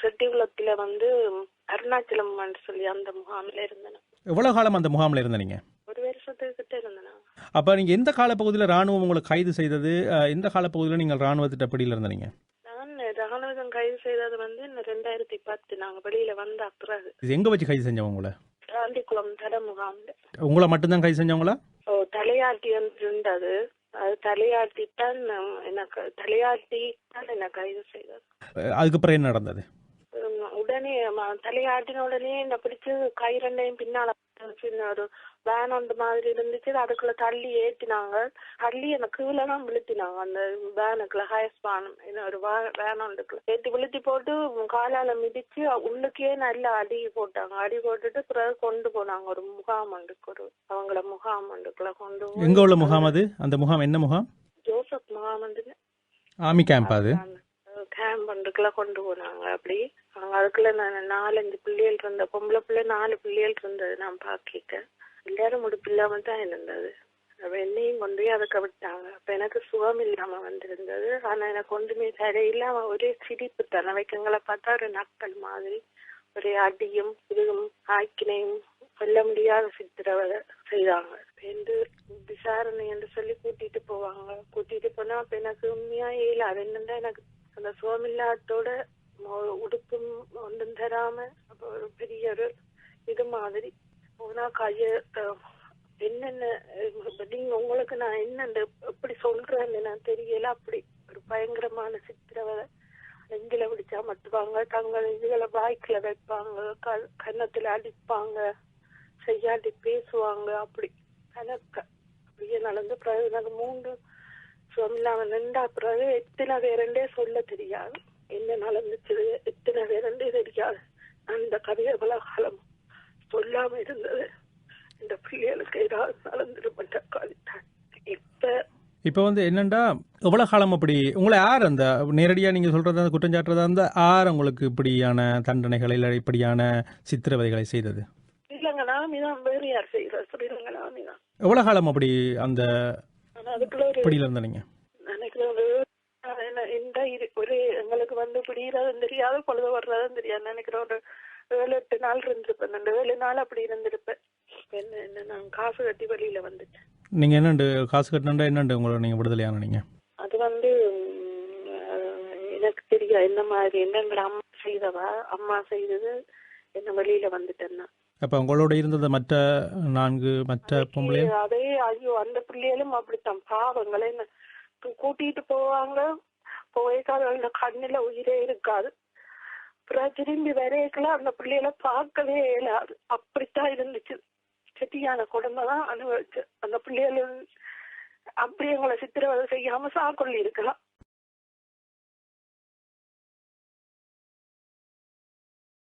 செட்டிகுளத்துல அருணாச்சலம் சொல்லி அந்த முகாமில் இருந்தேன். எவ்வளவு காலம் அந்த முகாமில் இருந்தீங்க? ஒரு வருஷத்துக்கிட்ட இருந்தேன். அப்ப நீங்க எந்த காலப்பகுதியில் ராணுவம் உங்களை கைது செய்தது? எந்த காலப்பகுதியில் நீங்கள் ராணுவத்திட்ட பிடியில் இருந்தீங்க? நான் ராணுவம் கைது செய்தது 2010 நாங்க வெளியில வந்த பிறகு. எங்க வச்சு கைது செஞ்சவங்க உங்களை? காந்திக்குளம் தட முகாம்ல. உங்களை மட்டும்தான் கைது செஞ்சவங்களா? தலையாட்டி இருந்தது. அது தலையாட்டி தான் என்ன கைது செய்தது. அதுக்கப்புறம் என்ன நடந்தது? உடனே தலையாட்டின உடனே என்ன பிடிச்சு கை ரெண்டையும் பின்னால ஒரு வேன் ஒன்று மாதிரி இருந்துச்சு. அதுக்குள்ள தள்ளி ஏற்றினாங்க. தள்ளி அந்த கீழே தான் விழுத்தினாங்க. அந்த வேனுக்குள்ள ஹயஸ்பானம் ஒரு வேன் ஒன்றுக்குள்ள ஏற்றி விழுத்தி போட்டு காலால மிதிச்சு உள்ளுக்கே நல்லா அடி போட்டாங்க. அடி போட்டுட்டு பிறகு கொண்டு போனாங்க ஒரு முகாம் ஒன்றுக்கு, அவங்கள முகாம் ஒன்றுக்குள்ள கொண்டு. எங்க உள்ள முகாம் அது? அந்த முகாம் என்ன முகாம்? ஜோசப் முகாம் ஆர்மி கேம்ப். அது கேம்ப் ஒன்றுக்குள்ள கொண்டு போனாங்க. அப்படி அதுக்குள்ள 4-5 பிள்ளைகள் இருந்த பொம்பளை பிள்ளை 4 பிள்ளைகள் இருந்தது. நான் பாக்கிட்ட எல்லாரும் ஒரு பிள்ளாம தான் இருந்தது. அப்ப என்னையும் கொண்டு போய் அதுக்கு விட்டாங்க. அப்ப எனக்கு சுகம் இல்லாம வந்திருந்தது. ஆனா எனக்கு ஒன்றுமே தரையில்லாம ஒரே சிரிப்பு தானே. வைக்கங்களை பார்த்தா ஒரு நக்கல் மாதிரி ஒரே அடியும் இதுவும் ஆக்கினையும் சொல்ல முடியாத சித்திரவதை செய்தாங்க. என்று விசாரணை என்று சொல்லி கூட்டிட்டு போவாங்க. கூட்டிட்டு போனா அப்ப எனக்கு உண்மையா இயலாது. என்னன்னா எனக்கு அந்த சுகமில்லாத்தோட உடுப்பும் ஒன்றும் தராம அப்ப ஒரு பெரிய ஒரு இது மாதிரி போனா கைய என்னென்ன உங்களுக்கு நான் என்னென்ன எப்படி சொல்றேன்னு நான் தெரியல. அப்படி ஒரு பயங்கரமான சித்திரவதை. நெஞ்சில பிடிச்சா மட்டுவாங்க, தங்கள் இதுகளை வாய்க்குல வைப்பாங்க, கன்னத்துல அடிப்பாங்க, செய்யாட்டி பேசுவாங்க. அப்படி கணக்க அப்படியே நடந்து பிறகு எனக்கு 3 சொல்லாம நின்றா பிறகு எத்தனை பேருண்டே சொல்ல தெரியாது. என்ன நடந்துச்சு எத்தனை பேருண்டே தெரியாது. அந்த கதையை எவ்வளவு காலம் சொல்லாம இருந்தது. இந்த பிள்ளைகளுக்கு ஏதாவது நடந்துருப்பட்ட காலித்தான். இப்ப என்னண்டா எவ்வளவு காலம் அப்படி உங்களை யார் அந்த நேரடியா நீங்க சொல்றதா குற்றஞ்சாட்டுறதா இருந்தா யார் உங்களுக்கு இப்படியான தண்டனைகளை இல்லை இப்படியான சித்திரவதைகளை செய்தது? ஸ்ரீலங்கனாமிதான். வேறு யார் செய்யற? ஸ்ரீலங்கனாமிதான். எவ்வளவு காலம் அப்படி அந்த அதுக்குள்ள பிடியில இருந்தீங்க? நினைக்கிறேன் ஒரு எங்களுக்கு பிடிக்கிறதும் தெரியாது, பொழுது வர்றதும் தெரியாது. நினைக்கிறேன் ஒரு 7-8 நாள் இருந்திருப்பேன். 7 நாள் அப்படி இருந்திருப்பேன். என்ன நான் காசு கட்டி வெளியில வந்துட்டேன். நீங்க என்னண்டு காசு கட்டினா என்னண்டு உங்களை நீங்க விடுதலையான நீங்க? அது எனக்கு தெரியும் என்ன மாதிரி என்னங்கட அம்மா செய்தது என்ன வெளியில வந்துட்டேன்னா. அப்ப உங்களோட இருந்தது மற்ற 4 பொம்பளை அதே ஐயோ அந்த பிள்ளைகளும் அப்படித்தான் பாவங்களை கூட்டிட்டு போவாங்க. போய்க்காத கண்ணுல உயிரே இருக்காது. அப்புறம் திரும்பி வரையக்கலாம் அந்த பிள்ளைகளை பார்க்கவே இயலாது. அப்படித்தான் இருந்துச்சு. செட்டியான குடும்பம் தான் அனுபவிச்சு. அந்த பிள்ளைகள் அப்படி எங்களை சித்திரவதை செய்யாம சாக்கொள்ளி இருக்கலாம்.